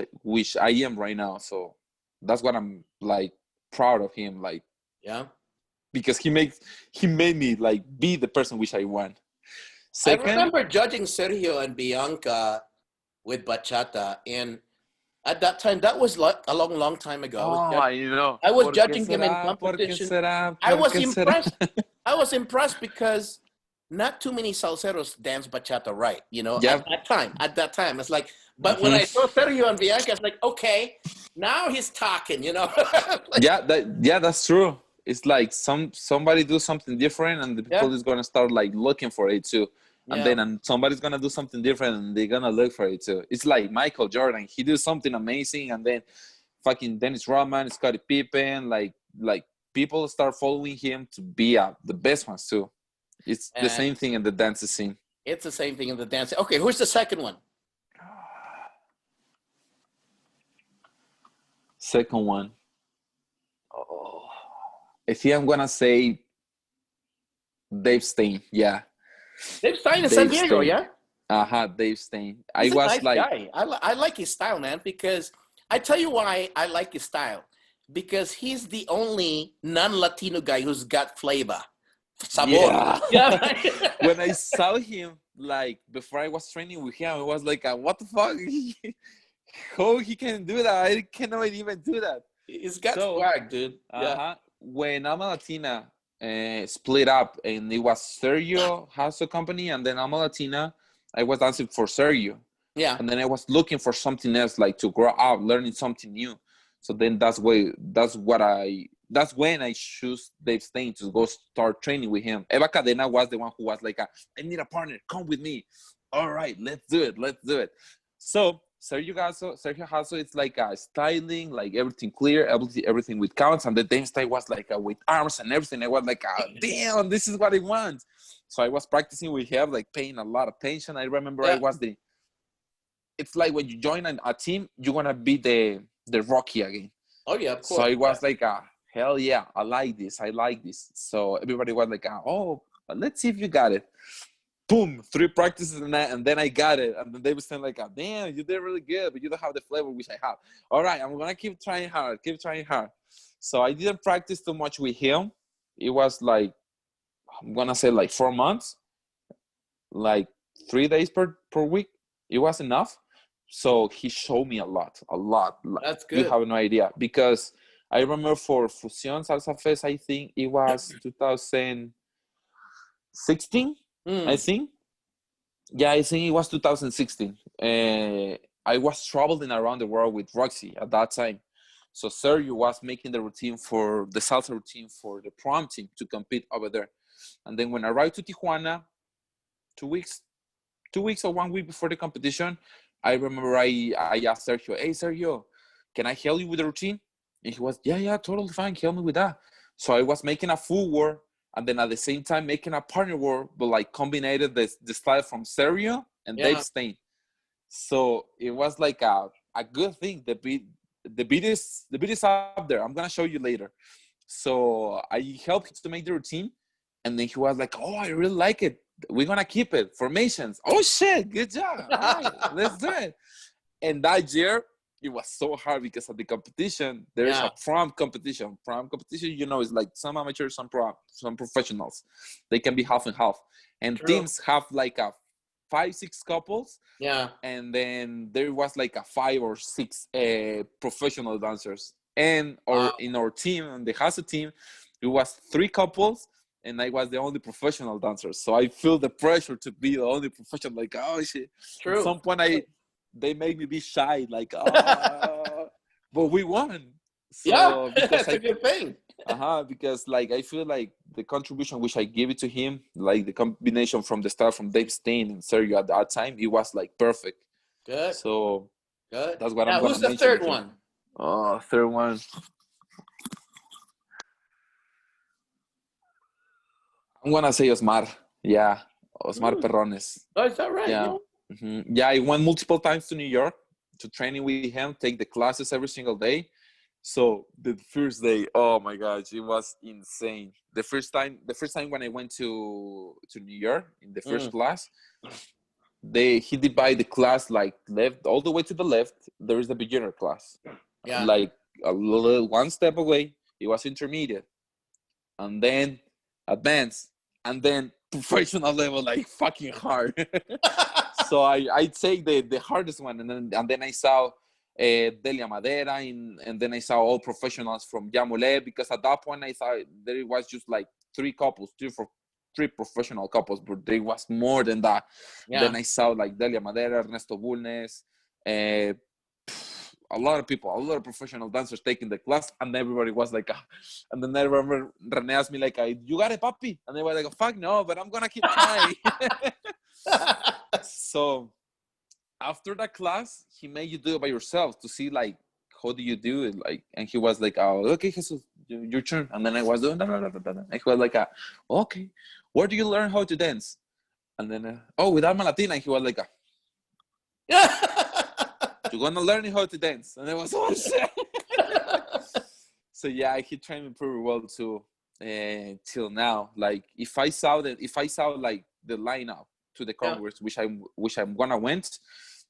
I am right now. So that's what I'm, like, proud of him, like, Yeah. because he made me, like, be the person which I want. Second, I remember judging Sergio and Bianca with bachata, and at that time, that was like a long time ago. I was judging him in competition. I was impressed. I was impressed because not too many salseros dance bachata right, you know, Yep. At that time, it's like, but when I saw Sergio and Bianca, it's like, okay, now he's talking, you know. Like, that's true. It's like somebody do something different, and the people is gonna start, like, looking for it too. And then somebody's gonna do something different, and they're gonna look for it too. It's like Michael Jordan. He did something amazing, and then fucking Dennis Rodman, Scottie Pippen, like people start following him to be the best ones too. It's the same thing in the dance scene. It's the same thing in the dance. Okay, who's the second one? Second one. Oh, I think I'm gonna say Dave Stein. Yeah. Dave Stein in San Diego, yeah? Dave Stein. He's a nice guy. I like his style, man, because I tell you why I like his style. Because he's the only non-Latino guy who's got flavor. Sabor. Yeah. When I saw him, like, before I was training with him, I was like, what the fuck? How he can do that? I cannot even do that. He's got swag, dude. When Alma Latina split up, and it was Sergio has a company, and then Alma Latina, I was dancing for Sergio. Yeah. And then I was looking for something else, like, to grow up, learning something new. So then that's when I choose Dave Stein to go start training with him. Eva Cadena was the one who was like, I need a partner, come with me. All right, let's do it. So Sergio Hasso, it's like styling, like everything clear, everything with counts. And the Dave Stein was like with arms and everything. I was like, damn, this is what I want. So I was practicing with him, like paying a lot of attention. I remember it's like when you join a team, you're going to be the Rocky again. Oh, yeah, of course. So it was like, hell yeah, I like this. So everybody was like, let's see if you got it. Boom, 3 practices and then I got it. And then they were saying like, damn, you did really good, but you don't have the flavor which I have. All right, I'm going to keep trying hard. So I didn't practice too much with him. It was like, I'm going to say like 4 months. Like 3 days per week. It was enough. So he showed me a lot. That's You good. have no idea, because I remember for Fusion Salsa Fest, I think it was 2016. I Mm. think. Yeah, I think it was 2016. I was traveling around the world with Roxy at that time. So Sergio was making the routine for the salsa routine for the prom team to compete over there. And then when I arrived to Tijuana, 2 weeks, 2 weeks or 1 week before the competition, I remember I asked Sergio, "Hey Sergio, can I help you with the routine?" And he was, yeah, totally fine. Help me with that. So I was making a full word, and then at the same time making a partner word, but like combined the style from Sergio and Dave Yeah. Stein. So it was like a good thing. The beat is up there. I'm gonna show you later. So I helped him to make the routine, and then he was like, "Oh, I really like it. We're gonna keep it. Formations. Oh shit, good job. All right, let's do it." And that year, it was so hard because of the competition. There is Yeah. a prom competition. Prom competition, is like some amateurs, some professionals. They can be half and half. And True. teams have like a 5, 6 couples, Yeah. and then there was like a 5 or 6 professional dancers. And or Wow. in our team, and the Hasa team, it was 3 couples, and I was the only professional dancer. So I feel the pressure to be the only professional. Like, oh shit. At True. some point, they made me be shy. Like, oh, but we won. Yeah. So because That's a good thing. because like I feel like the contribution which I gave it to him, like the combination from the start from Dave Stein and Sergio at that time, it was like perfect. Good. So Good. that's what I'm Now, gonna who's the mention third with him. one? Oh, third one. I'm gonna say Osmar. Yeah, Osmar Hmm. Perrones. Oh, is that right? Yeah. Yeah. Yeah, I went multiple times to New York to training with him, take the classes every single day. So the first day, oh my gosh, it was insane. The first time when I went to New York in the first Mm. class, he divided the class like left all the way to the left. There is the beginner class, Yeah. like a little one step away. It was intermediate, and then advanced, and then professional level, like fucking hard. So I take the hardest one, and then I saw Delia Madera, and then I saw all professionals from Yamule, because at that point I thought there was just like 3 professional couples, but there was more than that. Yeah. Then I saw like Delia Madera, Ernesto Bulnes, uh, a lot of people, a lot of professional dancers taking the class, and everybody was like, and then I remember Rene asked me like, "You got it, papi?" And they were like, "Fuck no, but I'm gonna keep trying." So after that class, he made you do it by yourself to see like how do you do it, like. And he was like, "Oh, okay, Jesus, your turn." And then I was doing that, and he was like, "Okay, where do you learn how to dance?" And then, "Oh, with Alma Latina." And he was like, "You're gonna learn how to dance." And I was, "Oh shit." So yeah, he trained me pretty well too, till now. Like if I saw like the lineup to the Yeah. Congress, which I'm gonna went,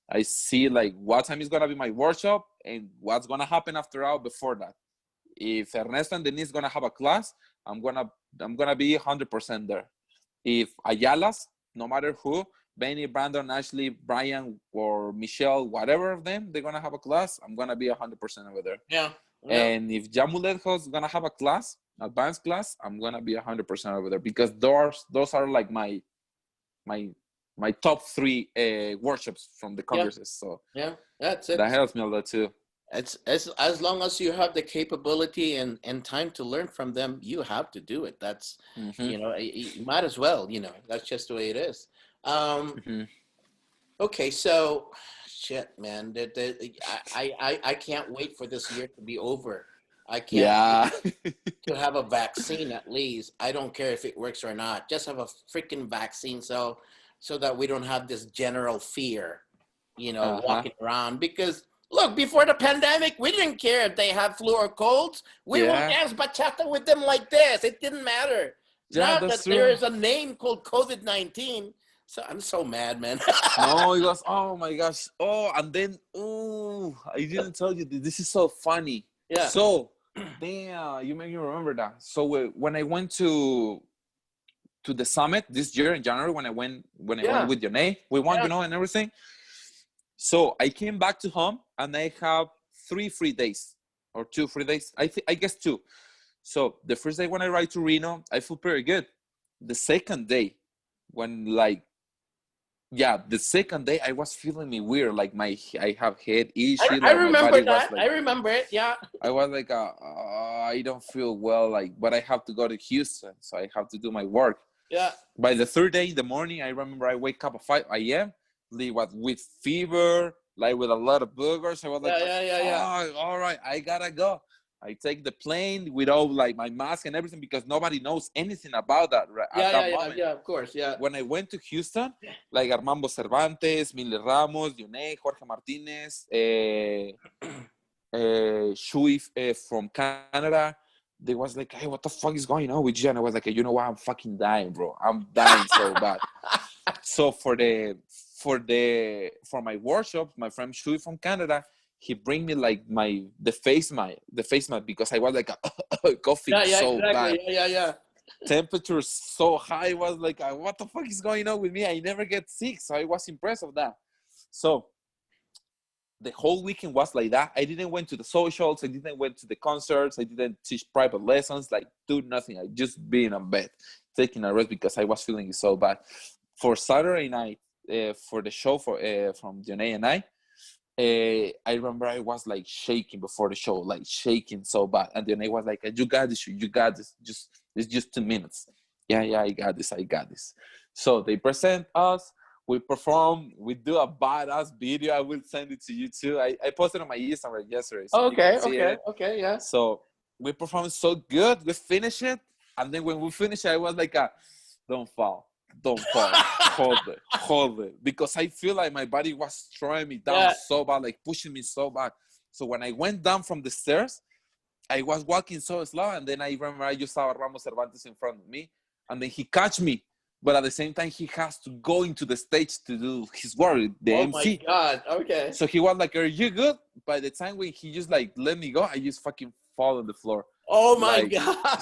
I see like what time is gonna be my workshop and what's gonna happen after out before that. If Ernesto and Denise gonna have a class, I'm gonna be 100% there. If Ayala's, no matter who, Benny, Brandon, Ashley, Brian, or Michelle, whatever of them, they're gonna have a class, I'm gonna be 100% over there. Yeah. Yeah. And if Jamuletjo is gonna have a class, advanced class, I'm gonna be 100% over there, because those are like my top 3 workshops from the Yeah. congresses. So Yeah. That's that it. helps me a lot too. It's as long as you have the capability and time to learn from them, you have to do it. That's, Mm-hmm. you might as well, that's just the way it is. Um, Mm-hmm. okay, so shit, man, I can't wait for this year to be over. I can't wait Yeah. to have a vaccine at least. I don't care if it works or not. Just have a freaking vaccine so that we don't have this general fear, Uh-huh. walking around. Because look, before the pandemic, we didn't care if they had flu or colds. We will Yeah. dance bachata with them like this. It didn't matter. Yeah, Now that's that there true. is a name called COVID-19, so I'm so mad, man. No, it was, oh my gosh. Oh, and then, I didn't tell you this is so funny. Yeah. So, damn, you make me remember that. So when I went to to the summit this year in January when I went Yeah. with Yone. We won, Yeah. you know, and everything. So I came back to home and I have 3 free days or 2 free days. I guess 2. So the first day when I ride to Reno, I feel pretty good. The second day, the second day I was feeling me weird, like I have head issue. I Like my remember body that. was like, I remember it. Yeah. I was like, I don't feel well, like, but I have to go to Houston, so I have to do my work. Yeah. By the third day in the morning, I remember I wake up at 5 a.m. Like with fever, like with a lot of boogers. I was like, Yeah. all right, I gotta go. I take the plane without like my mask and everything because nobody knows anything about that at that moment. Yeah, of course, yeah. When I went to Houston, like Armando Cervantes, Mille Ramos, Yone, Jorge Martinez, Shui from Canada, they was like, hey, what the fuck is going on with you? And I was like, you know what? I'm fucking dying, bro. I'm dying so bad. So for my workshop, my friend Shui from Canada, he bring me like the face mask because I was like coughing so bad. Yeah. Temperature so high. Was like, what the fuck is going on with me? I never get sick, so I was impressed of that. So the whole weekend was like that. I didn't went to the socials. I didn't went to the concerts. I didn't teach private lessons. Like, do nothing. I just being in bed, taking a rest because I was feeling so bad. For Saturday night, for the show from Janae and I remember I was like shaking before the show, like shaking so bad. And Janae was like, you got this. It's just 2 minutes. Yeah, I got this. So they present us. We perform. We do a badass video. I will send it to you too. I posted on my Instagram yesterday. So Okay, yeah. So we performed so good. We finished it. And then when we finished it, I was like, don't fall. Hold it. Because I feel like my body was throwing me down so bad, like pushing me so bad. So when I went down from the stairs, I was walking so slow. And then I remember I just saw Ramos Cervantes in front of me. And then he catch me. But at the same time, he has to go into the stage to do his work, the MC. Oh my God, okay. So he was like, are you good? By the time when he just like let me go, I just fucking fall on the floor. Oh my God.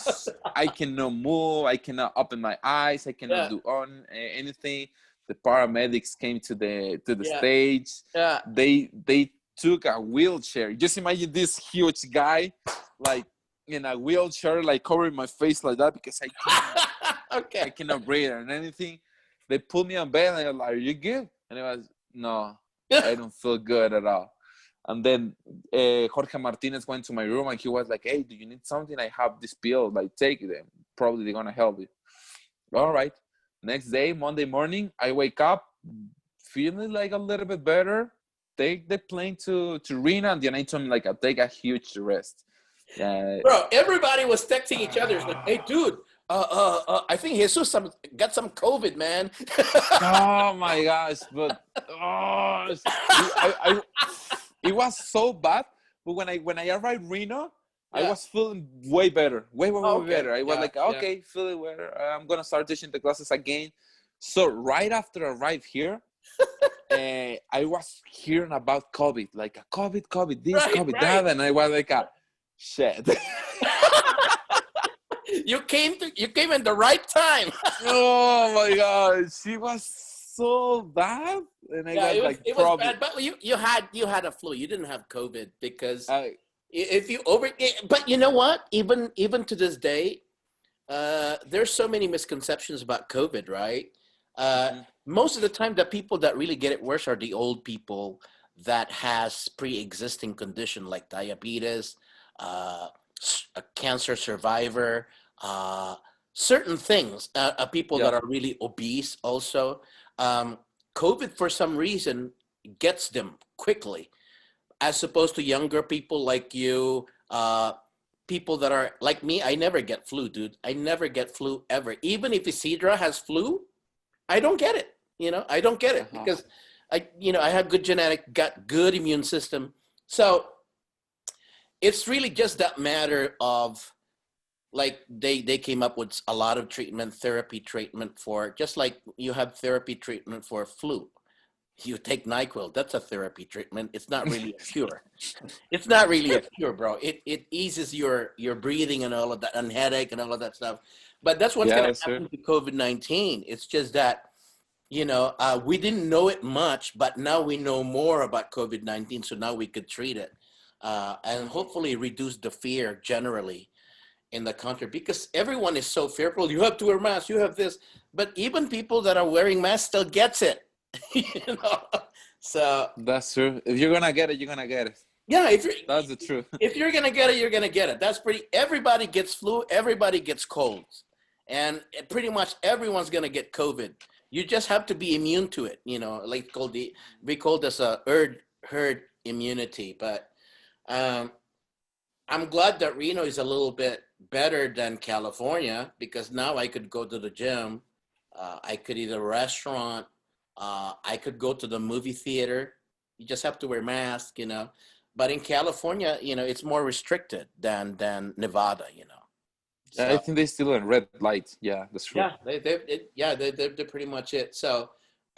I cannot move. I cannot open my eyes. I cannot do anything. The paramedics came to the stage. Yeah. They took a wheelchair. Just imagine this huge guy, like in a wheelchair, like covering my face like that because I cannot breathe or anything. They put me on bed and I was like, are you good? And I was, no, I don't feel good at all. And then Jorge Martinez went to my room and he was like, hey, do you need something? I have this pill, like take them. Probably they're going to help you. All right. Next day, Monday morning, I wake up feeling like a little bit better. Take the plane to Reno and then I told me like, I'll take a huge rest. Bro, everybody was texting each other. Like, hey, dude, I think Jesus got some COVID, man. Oh my gosh! But it was so bad. But when I arrived Reno, I was feeling way better, way better. I was like, okay, feeling better. I'm gonna start teaching the classes again. So right after I arrived here, I was hearing about COVID, like COVID, this, COVID, that, and I was like, shit. You came in the right time. Oh my God, she was so bad, and I was was bad. But you had a flu. You didn't have COVID because if you but you know what? Even to this day, there's so many misconceptions about COVID, right? Most of the time, the people that really get it worse are the old people that has pre-existing condition like diabetes, a cancer survivor, certain things, people that are really obese also. COVID, for some reason, gets them quickly, as opposed to younger people like you, people that are like me. I never get flu, dude. I never get flu ever. Even if Isidra has flu, I don't get it. I don't get it because I have good genetic, got good immune system. So it's really just that matter of, like, they came up with a lot of therapy treatment for, just like you have therapy treatment for flu. you take NyQuil. That's a therapy treatment. It's not really a cure. It's not really a cure, bro. It eases your breathing and all of that, and headache and all of that stuff. But that's what's Yeah, going to that's true. happen to COVID-19. It's just that, we didn't know it much, but now we know more about COVID-19. So now we could treat it, and hopefully reduce the fear generally in the country, because everyone is so fearful. You have to wear masks. You have this, but even people that are wearing masks still gets it. you know, so That's true. If you're gonna get it, you're gonna get it. yeah, That's the truth. if you're gonna get it, you're gonna get it. That's pretty. Everybody gets flu. Everybody gets colds, and pretty much everyone's gonna get COVID. You just have to be immune to it. Like we call this a herd immunity. But um, I'm glad that Reno is a little bit better than California, because now I could go to the gym. I could eat at a restaurant. I could go to the movie theater. You just have to wear mask. But in California, it's more restricted than Nevada. Yeah, I So think they still in red light. Yeah, that's true. yeah, they're pretty much it. So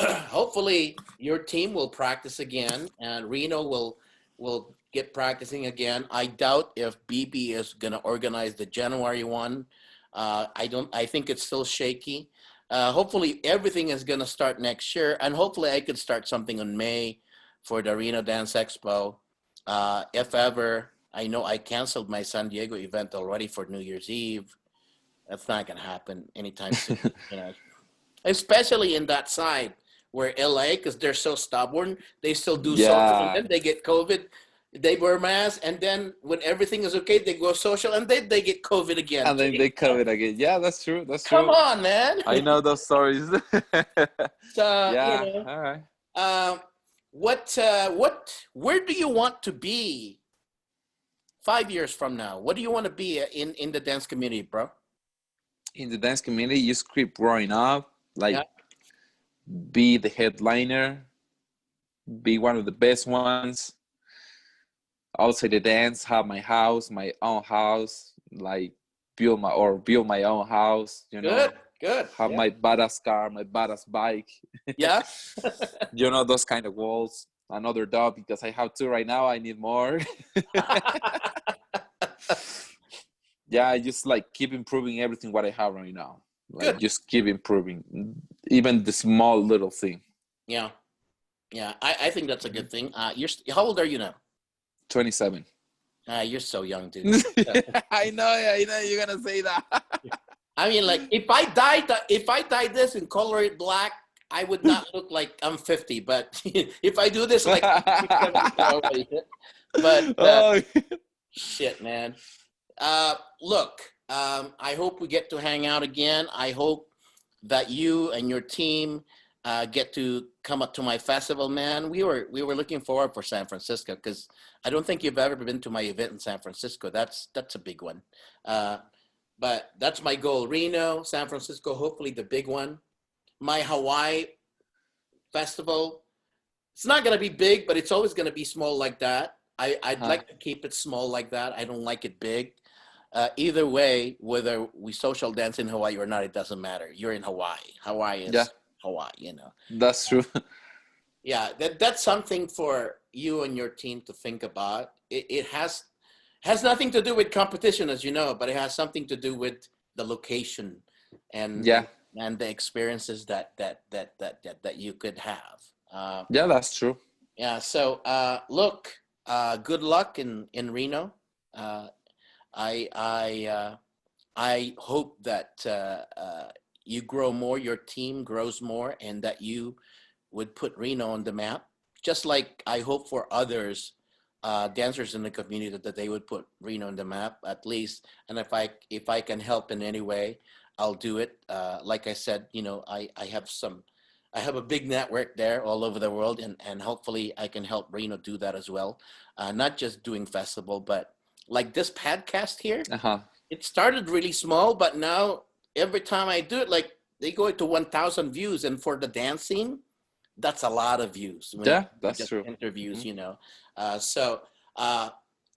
hopefully your team will practice again, and Reno will get practicing again. I doubt if BB is gonna organize the January one. I think it's still shaky. Hopefully everything is gonna start next year, and hopefully I could start something in May for the Reno Dance Expo. If ever, I know I canceled my San Diego event already for New Year's Eve. That's not gonna happen anytime soon. Especially in that side where LA, because they're so stubborn, they still do social, and Yeah, then they get COVID. They wear masks, and then when everything is okay, they go social, and then they get COVID again. and then they cover it again. Yeah, that's true. That's Come true. on, man. I know those stories. So, Yeah. All right. um, where do you want to be 5 years from now? What do you want to be in the dance community, bro? In the dance community, you just keep growing up. Like, Yeah. be the headliner, be one of the best ones. Outside the dance, have my own house, like build my own house. Good. Have Yeah. my badass car, my badass bike. Yeah. Those kind of goals. Another dog, because I have two right now. I need more. Yeah, I just like keep improving everything what I have right now. Like, Good. just keep improving, even the small little thing. Yeah. Yeah. I think that's a good thing. How old are you now? 27. You're so young, dude. I know you're gonna say that. I mean, like, if I dyed this and color it black, I would not look like I'm 50. But if I do this, like, but Oh, shit, man. Look, I hope we get to hang out again. I hope that you and your team get to come up to my festival, man. We were looking forward for San Francisco, because I don't think you've ever been to my event in San Francisco. That's a big one. But that's my goal. Reno, San Francisco, hopefully the big one. My Hawaii festival, it's not going to be big, but it's always going to be small like that. I'd like to keep it small like that. I don't like it big. Either way, whether we social dance in Hawaii or not, it doesn't matter. You're in Hawaii. Hawaii is Hawaii, that's true. Yeah, that's something for you and your team to think about. It has nothing to do with competition, as you know, but it has something to do with the location and the experiences that you could have. Yeah, that's true. Yeah. So look, good luck in Reno. I hope that you grow more, your team grows more, and that you would put Reno on the map. Just like I hope for others, dancers in the community, that they would put Reno on the map at least. And if I can help in any way, I'll do it. Like I said, I have a big network there all over the world, and hopefully I can help Reno do that as well. Not just doing festival, but like this podcast here. It started really small, but now every time I do it, like, they go to 1,000 views, and for the dancing, that's a lot of views. Yeah, that's true. Interviews, Mm-hmm. So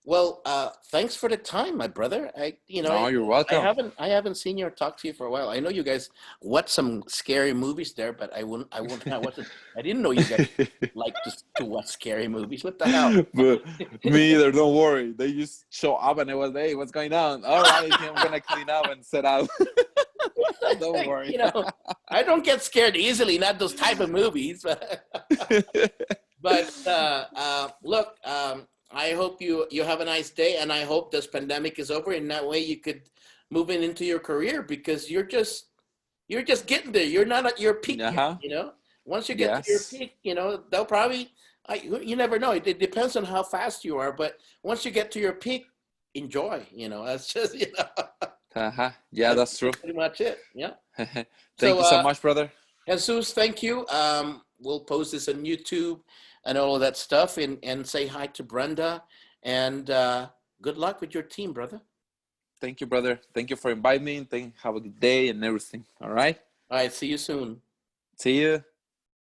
Well, thanks for the time, my brother. No, you're welcome. I haven't seen you or talked to you for a while. I know you guys watch some scary movies there, but I didn't know you guys like to watch scary movies. What the hell? But me either, don't worry. They just show up and it was, hey, what's going on? All right, I'm gonna clean up and set out. Don't worry. I don't get scared easily, not those type of movies. But look, I hope you have a nice day, and I hope this pandemic is over, and that way you could move into your career, because you're just getting there. You're not at your peak Uh-huh. yet. Once you get to your peak, they'll probably, you never know. It depends on how fast you are, but once you get to your peak, enjoy. That's just Uh-huh. Yeah, that's true. pretty much it. Yeah. Thank you so much, brother. Jesus, thank you. We'll post this on YouTube and all of that stuff, and say hi to Brenda, and good luck with your team, brother. Thank you, brother. Thank you for inviting me. Have a good day and everything. All right. All right. See you soon. See you.